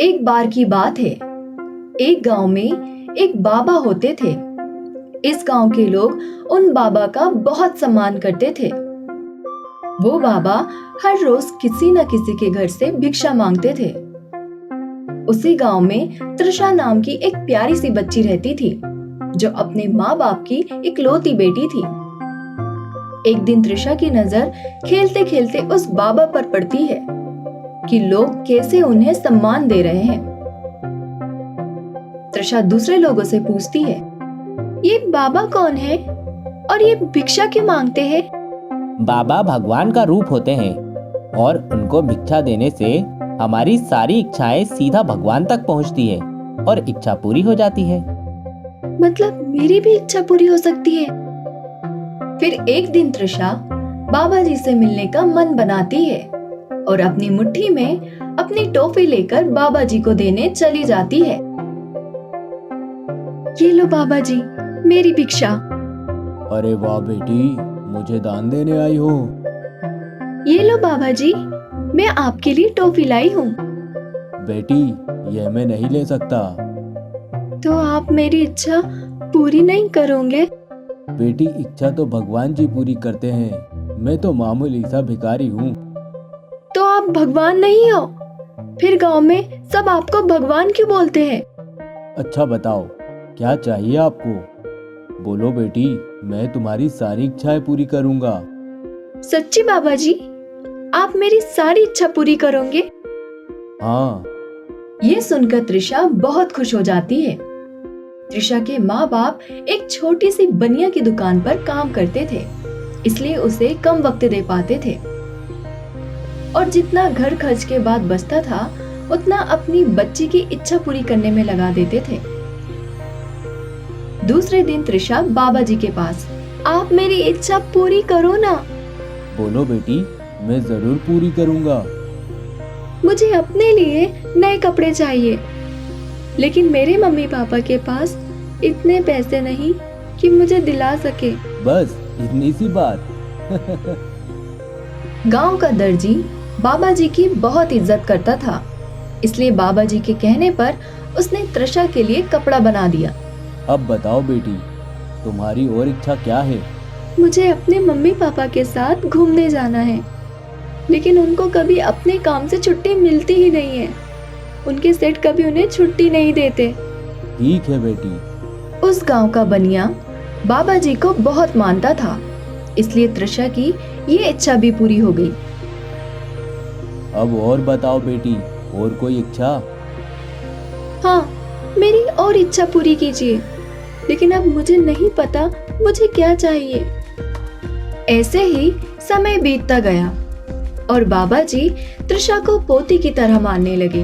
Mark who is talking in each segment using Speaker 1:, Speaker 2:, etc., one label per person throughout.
Speaker 1: एक बार की बात है। एक गांव में एक बाबा होते थे। इस गांव के लोग उन बाबा का बहुत सम्मान करते थे। वो बाबा हर रोज किसी न किसी के घर से भिक्षा मांगते थे। उसी गांव में त्रिशा नाम की एक प्यारी सी बच्ची रहती थी, जो अपने माँ बाप की इकलौती बेटी थी। एक दिन त्रिशा की नजर खेलते खेलते उस बाबा पर पड़ती है कि लोग कैसे उन्हें सम्मान दे रहे हैं। त्रिशा दूसरे लोगों से पूछती है, ये बाबा कौन है और ये भिक्षा क्यों मांगते हैं?
Speaker 2: बाबा भगवान का रूप होते हैं और उनको भिक्षा देने से हमारी सारी इच्छाएं सीधा भगवान तक पहुंचती है और इच्छा पूरी हो जाती है।
Speaker 1: मतलब मेरी भी इच्छा पूरी हो सकती है। फिर एक दिन त्रिशा बाबा जी से मिलने का मन बनाती है और अपनी मुट्ठी में अपनी टॉफी लेकर बाबा जी को देने चली जाती है। ये लो बाबा जी, मेरी भिक्षा।
Speaker 3: अरे वाह बेटी, मुझे दान देने आई हो।
Speaker 1: ये लो बाबा जी, मैं आपके लिए टॉफी लाई हूँ।
Speaker 3: बेटी, यह मैं नहीं ले सकता।
Speaker 1: तो आप मेरी इच्छा पूरी नहीं करोगे?
Speaker 3: बेटी, इच्छा तो भगवान जी पूरी करते हैं, मैं तो मामूली सा भिखारी हूँ।
Speaker 1: तो आप भगवान नहीं हो? फिर गांव में सब आपको भगवान क्यों बोलते हैं?
Speaker 3: अच्छा बताओ, क्या चाहिए आपको? बोलो बेटी, मैं तुम्हारी सारी इच्छाएं पूरी करूँगा।
Speaker 1: सच्ची बाबा जी, आप मेरी सारी इच्छा पूरी करोगे?
Speaker 3: हाँ।
Speaker 1: ये सुनकर त्रिशा बहुत खुश हो जाती है। त्रिशा के माँ बाप एक छोटी सी बनिया की दुकान पर काम करते थे, इसलिए उसे कम वक्त दे पाते थे और जितना घर खर्च के बाद बचता था उतना अपनी बच्ची की इच्छा पूरी करने में लगा देते थे। दूसरे दिन त्रिशा बाबा जी के पास, आप मेरी इच्छा पूरी करो ना।
Speaker 3: बोलो बेटी, मैं जरूर पूरी करूँगा।
Speaker 1: मुझे अपने लिए नए कपड़े चाहिए, लेकिन मेरे मम्मी पापा के पास इतने पैसे नहीं कि मुझे दिला सके।
Speaker 3: बस इतनी सी बात।
Speaker 1: गांव का दर्जी बाबा जी की बहुत इज्जत करता था, इसलिए बाबा जी के कहने पर उसने त्रिशा के लिए कपड़ा बना दिया।
Speaker 3: अब बताओ बेटी, तुम्हारी और इच्छा क्या है?
Speaker 1: मुझे अपने मम्मी पापा के साथ घूमने जाना है, लेकिन उनको कभी अपने काम से छुट्टी मिलती ही नहीं है। उनके सेठ कभी उन्हें छुट्टी नहीं देते।
Speaker 3: ठीक है बेटी।
Speaker 1: उस गांव का बनिया बाबा जी को बहुत मानता था, इसलिए त्रिशा की ये इच्छा भी पूरी हो गई।
Speaker 3: अब और बताओ बेटी, और कोई इच्छा?
Speaker 1: हाँ, मेरी और इच्छा पूरी कीजिए, लेकिन अब मुझे नहीं पता मुझे क्या चाहिए। ऐसे ही समय बीतता गया और बाबा जी त्रिशा को पोती की तरह मानने लगे।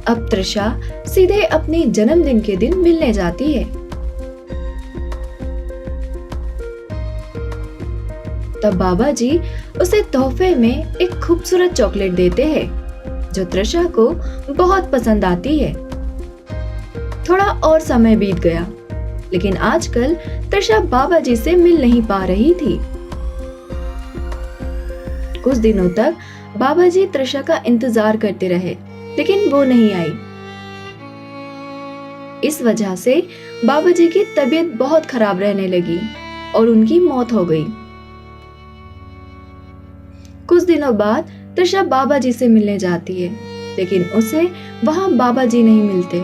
Speaker 1: अब त्रिशा सीधे अपने जन्मदिन के दिन मिलने जाती है। तब बाबा जी उसे तोहफे में एक खूबसूरत चॉकलेट देते हैं, जो त्रिशा को बहुत पसंद आती है। थोड़ा और समय बीत गया, लेकिन आजकल त्रिशा बाबा जी से मिल नहीं पा रही थी। कुछ दिनों तक बाबा जी त्रिशा का इंतजार करते रहे, लेकिन वो नहीं आई। इस वजह से बाबा जी की तबीयत बहुत खराब रहने लगी और उनकी मौत हो गई। कुछ दिनों बाद त्रिशा बाबा जी से मिलने जाती है, लेकिन उसे वहां बाबा जी नहीं मिलते।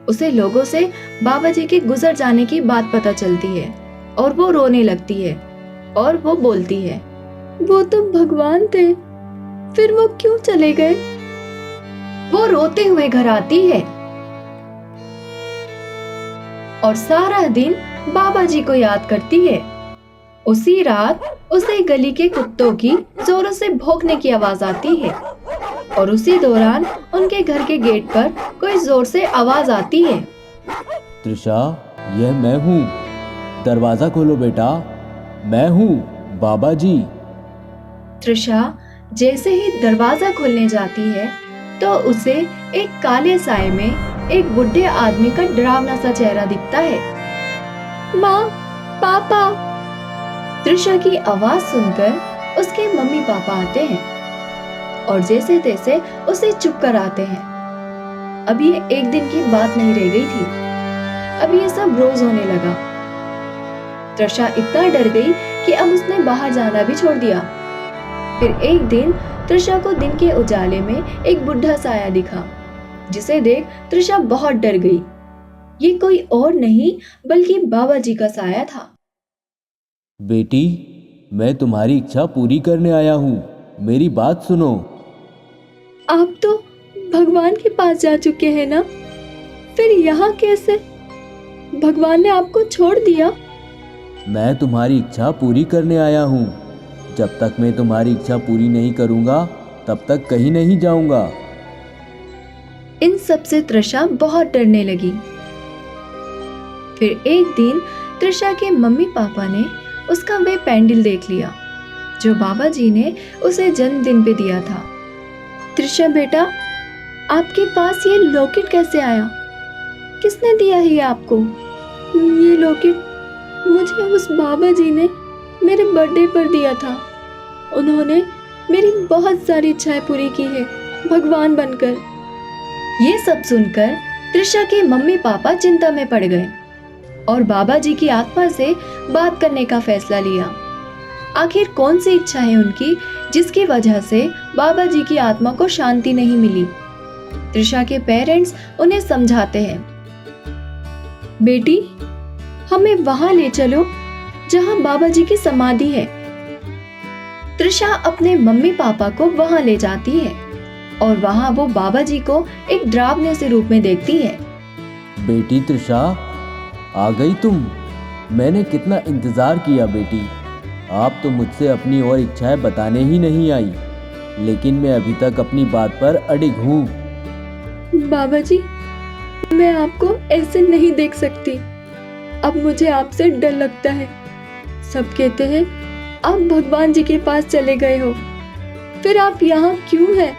Speaker 1: उसे लोगों से बाबा जी के गुजर जाने की बात पता चलती है और वो रोने लगती है और वो बोलती है, वो तो भगवान थे, फिर वो क्यों चले गए? वो रोते हुए घर आती है और सारा दिन बाबा जी को याद करती है। उसी रात उसे गली के कुत्तों की जोरों से भौंकने की आवाज आती है और उसी दौरान उनके घर के गेट पर कोई जोर से आवाज आती है,
Speaker 3: त्रिशा, यह मैं हूँ, दरवाजा खोलो बेटा, मैं हूँ बाबा जी।
Speaker 1: त्रिशा जैसे ही दरवाजा खोलने जाती है तो उसे एक काले साए में एक बुढ़े आदमी का डरावना सा चेहरा दिखता है। माँ, पापा। त्रिशा की आवाज सुनकर उसके मम्मी पापा आते हैं और जैसे तैसे उसे चुप कराते हैं। अब ये एक दिन की बात नहीं रह गई थी, अब ये सब रोज होने लगा। तृषा इतना डर गई कि अब उसने बाहर जाना भी छोड़ दिया। फिर एक दिन तृषा को दिन के उजाले में एक बुढ़ा साया दिखा, जिसे देख तृषा बहुत डर गई। ये कोई और नहीं बल्कि बाबा जी का साया था।
Speaker 3: बेटी, मैं तुम्हारी इच्छा पूरी करने आया हूँ, मेरी बात सुनो।
Speaker 1: आप तो भगवान के पास जा चुके हैं ना, फिर यहाँ कैसे? भगवान ने आपको छोड़ दिया?
Speaker 3: मैं तुम्हारी इच्छा पूरी करने आया हूँ। जब तक मैं तुम्हारी इच्छा पूरी नहीं करूँगा तब तक कहीं नहीं जाऊँगा।
Speaker 1: इन सब से तृषा बहुत डरने लगी। फिर एक दिन तृषा के मम्मी पापा ने उसका वे पेंडल देख लिया जो बाबा जी ने उसे जन्मदिन पे दिया था। तृषा बेटा, आपके पास ये लॉकेट कैसे आया? किसने दिया है ये आपको? ये लॉकेट मुझे उस बाबा जी ने मेरे बर्थडे पर दिया था। उन्होंने मेरी बहुत सारी इच्छाएं पूरी की है भगवान बनकर। ये सब सुनकर तृषा के मम्मी पापा चिंता में पड़ गए और बाबा जी की आत्मा से बात करने का फैसला लिया। आखिर कौन सी इच्छा है उनकी जिसकी वजह से बाबा जी की आत्मा को शांति नहीं मिली? तृषा के पेरेंट्स उन्हें समझाते हैं, बेटी हमें वहां ले चलो जहां बाबा जी की समाधि है। तृषा अपने मम्मी पापा को वहां ले जाती है और वहां वो बाबा जी को एक डरावने से रूप में देखती है।
Speaker 3: बेटी तृषा, आ गई तुम। मैंने कितना इंतजार किया बेटी। आप तो मुझसे अपनी और इच्छाएं बताने ही नहीं आई, लेकिन मैं अभी तक अपनी बात पर अडिग हूँ।
Speaker 1: बाबा जी, मैं आपको ऐसे नहीं देख सकती। अब मुझे आपसे डर लगता है। सब कहते हैं आप भगवान जी के पास चले गए हो, फिर आप यहाँ क्यों हैं?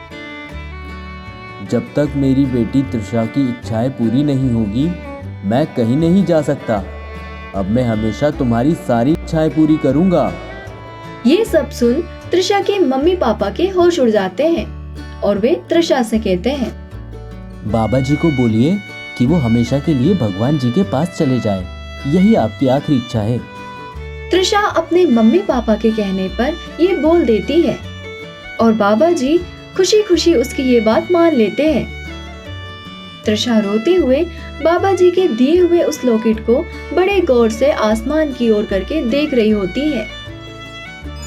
Speaker 3: जब तक मेरी बेटी तृषा की इच्छाएं पूरी नहीं होगी मैं कहीं नहीं जा सकता। अब मैं हमेशा तुम्हारी सारी इच्छाएं पूरी करूंगा।
Speaker 1: ये सब सुन तृषा के मम्मी पापा के होश उड़ जाते हैं और वे तृषा से कहते हैं,
Speaker 2: बाबा जी को बोलिए कि वो हमेशा के लिए भगवान जी के पास चले जाए, यही आपकी आखिरी इच्छा है।
Speaker 1: तृषा अपने मम्मी पापा के कहने पर ये बोल देती है और बाबा जी खुशी खुशी उसकी ये बात मान लेते हैं। तृषा रोते हुए बाबा जी के दिए हुए उस लॉकेट को बड़े गौर से आसमान की ओर करके देख रही होती है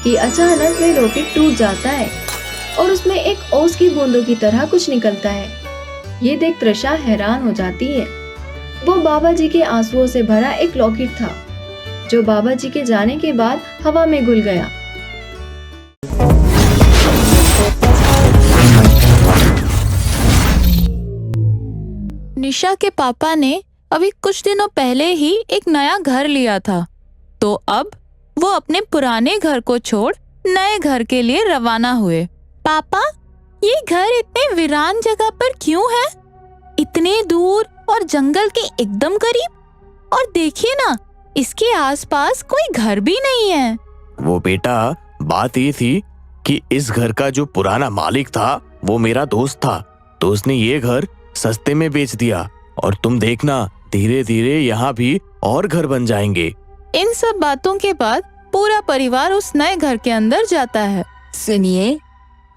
Speaker 1: कि अचानक वह लॉकेट टूट जाता है और उसमें एक ओस की बूंदों की तरह कुछ निकलता है। ये देख तृषा हैरान हो जाती है। वो बाबा जी के आंसुओं से भरा एक लॉकेट था जो बाबा जी के जाने के बाद हवा में घुल गया।
Speaker 4: निशा के पापा ने अभी कुछ दिनों पहले ही एक नया घर लिया था, तो अब वो अपने पुराने घर को छोड़ नए घर के लिए रवाना हुए। पापा, ये घर इतने वीरान जगह पर क्यों है? इतने दूर और जंगल के एकदम करीब, और देखिए ना, इसके आसपास कोई घर भी नहीं है।
Speaker 5: वो बेटा, बात ये थी कि इस घर का जो पुराना मालिक था वो मेरा दोस्त था, तो उसने ये घर सस्ते में बेच दिया और तुम देखना धीरे धीरे यहाँ भी और घर बन जाएंगे।
Speaker 4: इन सब बातों के बाद पूरा परिवार उस नए घर के अंदर जाता है।
Speaker 6: सुनिए,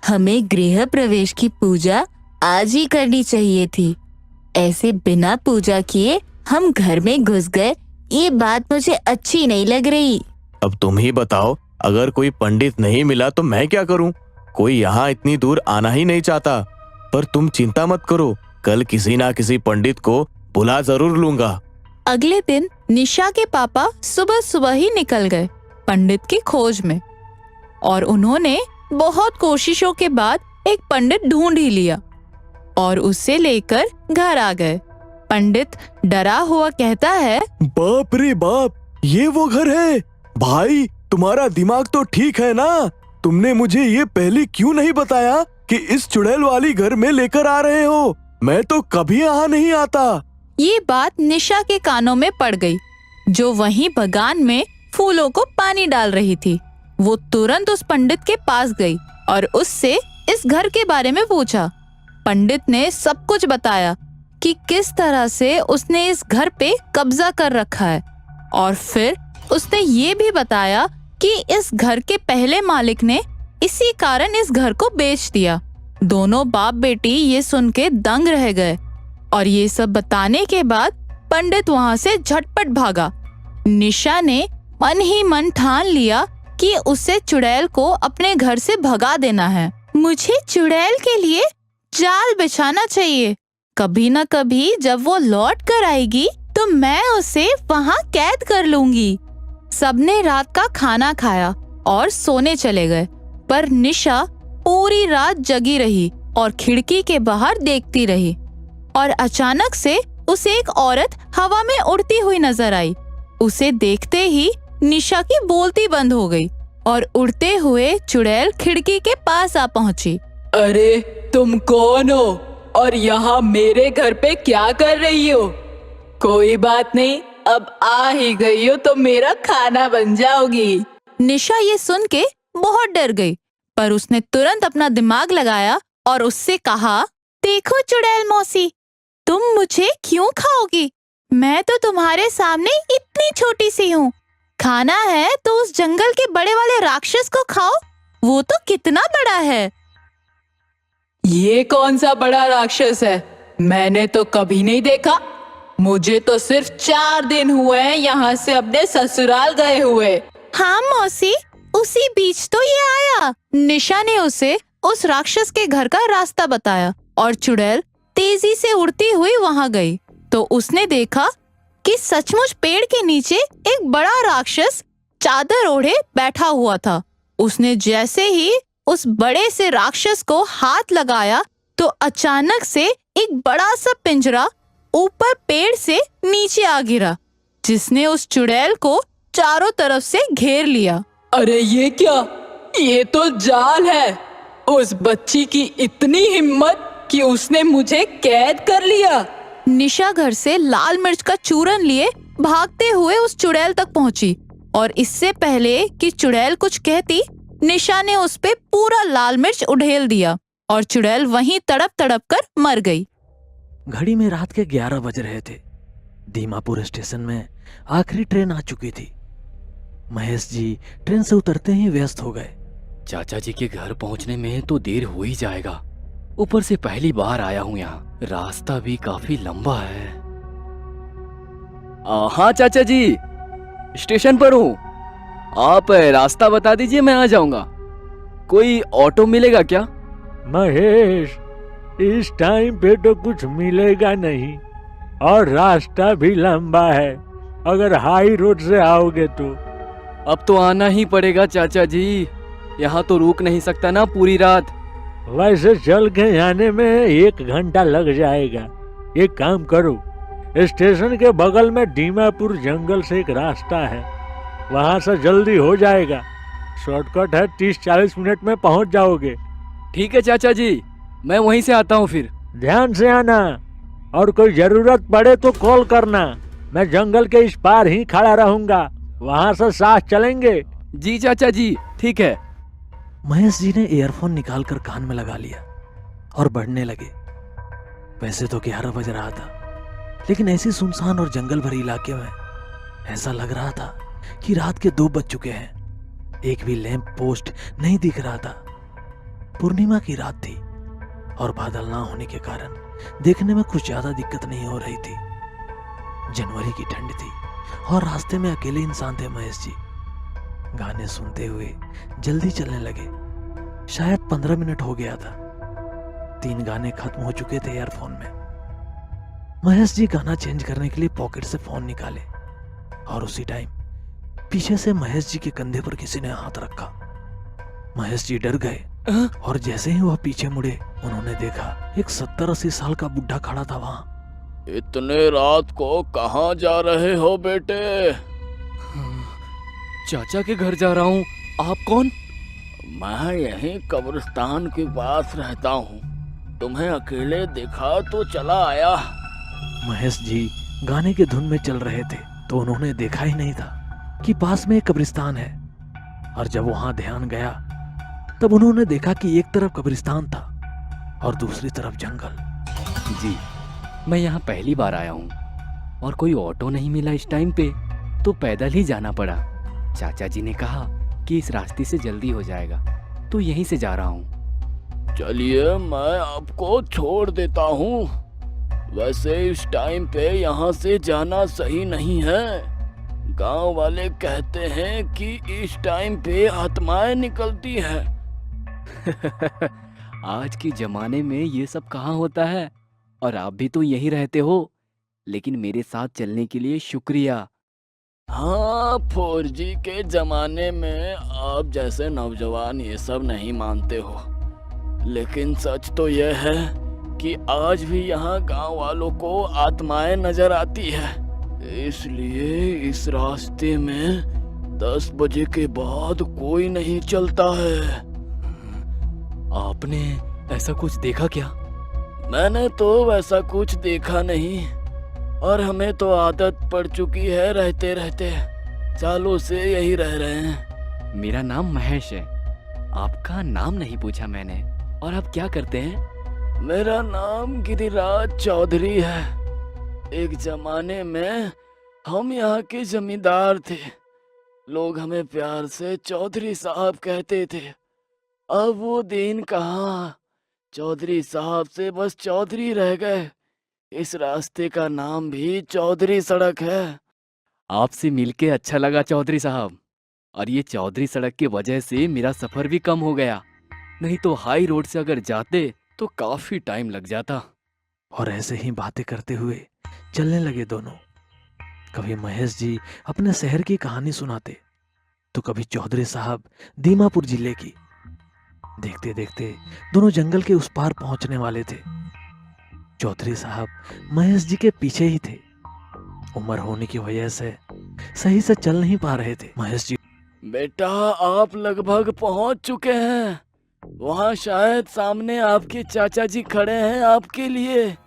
Speaker 6: हमें गृह प्रवेश की पूजा आज ही करनी चाहिए थी। ऐसे बिना पूजा किए हम घर में घुस गए, ये बात मुझे अच्छी नहीं लग रही।
Speaker 5: अब तुम ही बताओ, अगर कोई पंडित नहीं मिला तो मैं क्या करूं? कोई यहाँ इतनी दूर आना ही नहीं चाहता। पर तुम चिंता मत करो, कल किसी ना किसी पंडित को बुला जरूर लूंगा।
Speaker 4: अगले दिन निशा के पापा सुबह सुबह ही निकल गए पंडित की खोज में, और उन्होंने बहुत कोशिशों के बाद एक पंडित ढूंढ ही लिया और उससे लेकर घर आ गए। पंडित डरा हुआ कहता है,
Speaker 5: बाप रे बाप, ये वो घर है? भाई, तुम्हारा दिमाग तो ठीक है ना? तुमने मुझे ये पहले क्यों नहीं बताया कि इस चुड़ैल वाली घर में लेकर आ रहे हो? मैं तो कभी यहाँ नहीं आता।
Speaker 4: ये बात निशा के कानों में पड़ गई, जो वहीं बगान में फूलों को पानी डाल रही थी। वो तुरंत उस पंडित के पास गई और उससे इस घर के बारे में पूछा। पंडित ने सब कुछ बताया कि किस तरह से उसने इस घर पे कब्जा कर रखा है, और फिर उसने ये भी बताया कि इस घर के पहले मालिक ने इसी कारण इस घर को बेच दिया। दोनों बाप बेटी ये सुन के दंग रह गए, और ये सब बताने के बाद पंडित वहाँ से झटपट भागा। निशा ने मन ही मन ठान लिया कि उसे चुड़ैल को अपने घर से भगा देना है। मुझे चुड़ैल के लिए जाल बिछाना चाहिए। कभी न कभी जब वो लौट कर आएगी तो मैं उसे वहाँ कैद कर लूंगी। सबने रात का खाना खाया और सोने चले गए, पर निशा पूरी रात जगी रही और खिड़की के बाहर देखती रही। और अचानक से उसे एक औरत हवा में उड़ती हुई नजर आई। उसे देखते ही निशा की बोलती बंद हो गई और उड़ते हुए चुड़ैल खिड़की के पास आ पहुंची।
Speaker 7: अरे तुम कौन हो और यहाँ मेरे घर पे क्या कर रही हो? कोई बात नहीं, अब आ ही गई हो तो मेरा खाना बन जाओगी।
Speaker 4: निशा ये सुन के बहुत डर गई, पर उसने तुरंत अपना दिमाग लगाया और उससे कहा, देखो चुड़ैल मौसी, तुम मुझे क्यों खाओगी? मैं तो तुम्हारे सामने इतनी छोटी सी हूँ। खाना है तो उस जंगल के बड़े वाले राक्षस को खाओ, वो तो कितना बड़ा है।
Speaker 7: ये कौन सा बड़ा राक्षस है? मैंने तो कभी नहीं देखा। मुझे तो सिर्फ 4 दिन हुए हैं यहाँ से अपने ससुराल गए हुए।
Speaker 4: हाँ मौसी, उसी बीच तो ये आया। निशा ने उसे उस राक्षस के घर का रास्ता बताया और चुड़ैल तेजी से उड़ती हुई वहाँ गई तो उसने देखा कि सचमुच पेड़ के नीचे एक बड़ा राक्षस चादर ओढ़े बैठा हुआ था। उसने जैसे ही उस बड़े से राक्षस को हाथ लगाया तो अचानक से एक बड़ा सा पिंजरा ऊपर पेड़ से नीचे आ गिरा, जिसने उस चुड़ैल को चारों तरफ से घेर लिया।
Speaker 7: अरे ये क्या? ये तो जाल है। उस बच्ची की इतनी हिम्मत कि उसने मुझे कैद कर लिया।
Speaker 4: निशा घर से लाल मिर्च का चूरन लिए भागते हुए उस चुड़ैल तक पहुंची, और इससे पहले कि चुड़ैल कुछ कहती, निशा ने उस पे पूरा लाल मिर्च उड़ेल दिया और चुड़ैल वहीं तड़प तड़प कर मर गई।
Speaker 8: घड़ी में रात के 11 बज रहे थे। दीमापुर स्टेशन में आखिरी ट्रेन आ चुकी थी। महेश जी ट्रेन से उतरते ही व्यस्त हो गए।
Speaker 9: चाचा जी के घर पहुंचने में तो देर हो ही जाएगा। ऊपर से पहली बार आया हूँ यहाँ, रास्ता भी काफी लंबा है।
Speaker 10: हाँ चाचा जी, स्टेशन पर हूँ। आप रास्ता बता दीजिए, मैं आ जाऊंगा। कोई ऑटो मिलेगा क्या?
Speaker 11: महेश, इस टाइम पे तो कुछ मिलेगा नहीं, और रास्ता भी लंबा है अगर हाई रोड से आओगे तो।
Speaker 10: अब तो आना ही पड़ेगा चाचा जी, यहाँ तो रुक नहीं सकता ना पूरी रात।
Speaker 11: वैसे चल के जाने में 1 घंटा लग जाएगा। एक काम करो, स्टेशन के बगल में दीमापुर जंगल से एक रास्ता है, वहाँ से जल्दी हो जाएगा। शॉर्टकट है, 30-40 मिनट में पहुँच जाओगे।
Speaker 10: ठीक है चाचा जी, मैं वहीं से आता हूँ फिर।
Speaker 11: ध्यान से आना, और कोई जरूरत पड़े तो कॉल करना। मैं जंगल के इस पार ही खड़ा रहूंगा, वहाँ से साथ चलेंगे।
Speaker 10: जी चाचा जी, ठीक है।
Speaker 8: महेश जी ने ईयरफोन निकालकर कान में लगा लिया और बढ़ने लगे। वैसे तो 11 बज रहा था, लेकिन ऐसी सुनसान और जंगल भरे इलाके में ऐसा लग रहा था कि रात के 2 बज चुके हैं। एक भी लैंप पोस्ट नहीं दिख रहा था। पूर्णिमा की रात थी और बादल ना होने के कारण देखने में कुछ ज्यादा दिक्कत नहीं हो रही थी। जनवरी की ठंड थी और रास्ते में अकेले इंसान थे महेश जी। गाने सुनते हुए जल्दी चलने लगे। शायद 15 मिनट हो गया था। 3 गाने खत्म हो चुके थे ईयरफोन में। महेश जी गाना चेंज करने के लिए पॉकेट से फोन निकाले और उसी टाइम पीछे से महेश जी के कंधे पर किसी ने हाथ रखा। महेश जी डर गए और जैसे ही वह पीछे मुड़े, उन्होंने देखा एक 70-80 साल का बुढ़ा खड़ा था वहां।
Speaker 9: इतने रात को कहाँ जा रहे हो बेटे?
Speaker 10: चाचा के घर जा रहा हूँ। आप कौन?
Speaker 9: मैं यहीं कब्रिस्तान के पास रहता हूँ। तुम्हें अकेले देखा तो चला आया।
Speaker 8: महेश जी गाने के धुन में चल रहे थे तो उन्होंने देखा ही नहीं था कि पास में एक कब्रिस्तान है, और जब वहां ध्यान गया तब उन्होंने देखा कि एक तरफ कब्रिस्तान था और दूसरी तरफ जंगल।
Speaker 9: जी, मैं यहाँ पहली बार आया हूँ और कोई ऑटो नहीं मिला इस टाइम पे, तो पैदल ही जाना पड़ा। चाचा जी ने कहा कि इस रास्ते से जल्दी हो जाएगा, तो यहीं से जा रहा हूँ।
Speaker 10: चलिए मैं आपको छोड़ देता हूँ। वैसे इस टाइम पे यहाँ से जाना सही नहीं है। गांव वाले कहते हैं कि इस टाइम पे आत्माएं निकलती है।
Speaker 9: आज के जमाने में ये सब कहाँ होता है, और आप भी तो यहीं रहते हो। लेकिन मेरे साथ चलने के लिए शुक्रिया।
Speaker 10: हाँ, 4G के जमाने में आप जैसे नौजवान ये सब नहीं मानते हो, लेकिन सच तो यह है कि आज भी यहाँ गांव वालों को आत्माएं नजर आती है। इसलिए इस रास्ते में 10 बजे के बाद कोई नहीं चलता है।
Speaker 9: आपने ऐसा कुछ देखा क्या?
Speaker 10: मैंने तो वैसा कुछ देखा नहीं, और हमें तो आदत पड़ चुकी है रहते रहते, सालों से यही रह रहे हैं।
Speaker 9: मेरा नाम महेश है। आपका नाम नहीं पूछा मैंने। और आप क्या करते हैं?
Speaker 10: मेरा नाम गिरिराज चौधरी है। एक जमाने में हम यहाँ के जमींदार थे। लोग हमें प्यार से चौधरी साहब कहते थे। अब वो दिन कहाँ, चौधरी साहब से बस चौधरी रह गए। इस रास्ते का नाम भी चौधरी सड़क है।
Speaker 9: आपसे मिलके अच्छा लगा चौधरी साहब। और ये चौधरी सड़क की वजह से मेरा सफर भी कम हो गया, नहीं तो हाई रोड से अगर जाते तो काफी टाइम लग जाता।
Speaker 8: और ऐसे ही बातें करते हुए चलने लगे दोनों। कभी महेश जी अपने शहर की कहानी सुनाते, तो कभी चौधरी साहब दीमापुर जिले की। देखते देखते दोनों जंगल के उस पार पहुंचने वाले थे। चौधरी साहब महेश जी के पीछे ही थे। उम्र होने की वजह से सही से चल नहीं पा रहे थे। महेश जी,
Speaker 10: बेटा आप लगभग पहुंच चुके हैं। वहाँ शायद सामने आपके चाचा जी खड़े हैं आपके लिए।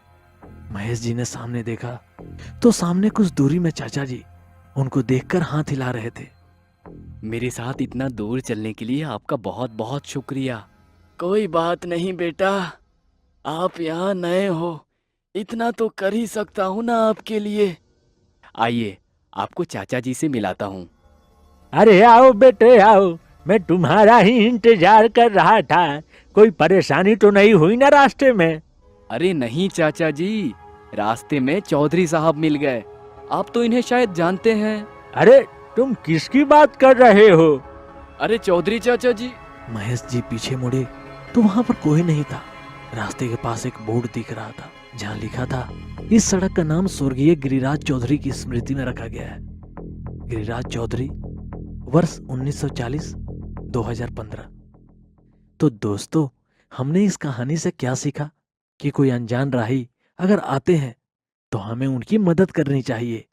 Speaker 8: महेश जी ने सामने देखा तो सामने कुछ दूरी में चाचा जी उनको देखकर हाथ हिला रहे थे।
Speaker 9: मेरे साथ इतना दूर चलने के लिए आपका बहुत बहुत शुक्रिया।
Speaker 10: कोई बात नहीं बेटा, आप यहाँ नए हो, इतना तो कर ही सकता हूँ ना आपके लिए।
Speaker 9: आइए आपको चाचा जी से मिलाता हूँ।
Speaker 11: अरे आओ बेटे आओ, मैं तुम्हारा ही इंतजार कर रहा था। कोई परेशानी तो नहीं हुई ना रास्ते में?
Speaker 9: अरे नहीं चाचा जी, रास्ते में चौधरी साहब मिल गए। आप तो इन्हें शायद जानते हैं।
Speaker 11: अरे तुम किसकी बात कर रहे हो?
Speaker 10: अरे चौधरी चाचा जी।
Speaker 8: महेश जी पीछे मुड़े तो वहां पर कोई नहीं था। रास्ते के पास एक बोर्ड दिख रहा था जहां लिखा था, इस सड़क का नाम स्वर्गीय गिरिराज चौधरी की स्मृति में रखा गया है। गिरिराज चौधरी, वर्ष 1940-2015। तो दोस्तों, हमने इस कहानी से क्या सीखा कि कोई अनजान राही अगर आते हैं तो हमें उनकी मदद करनी चाहिए।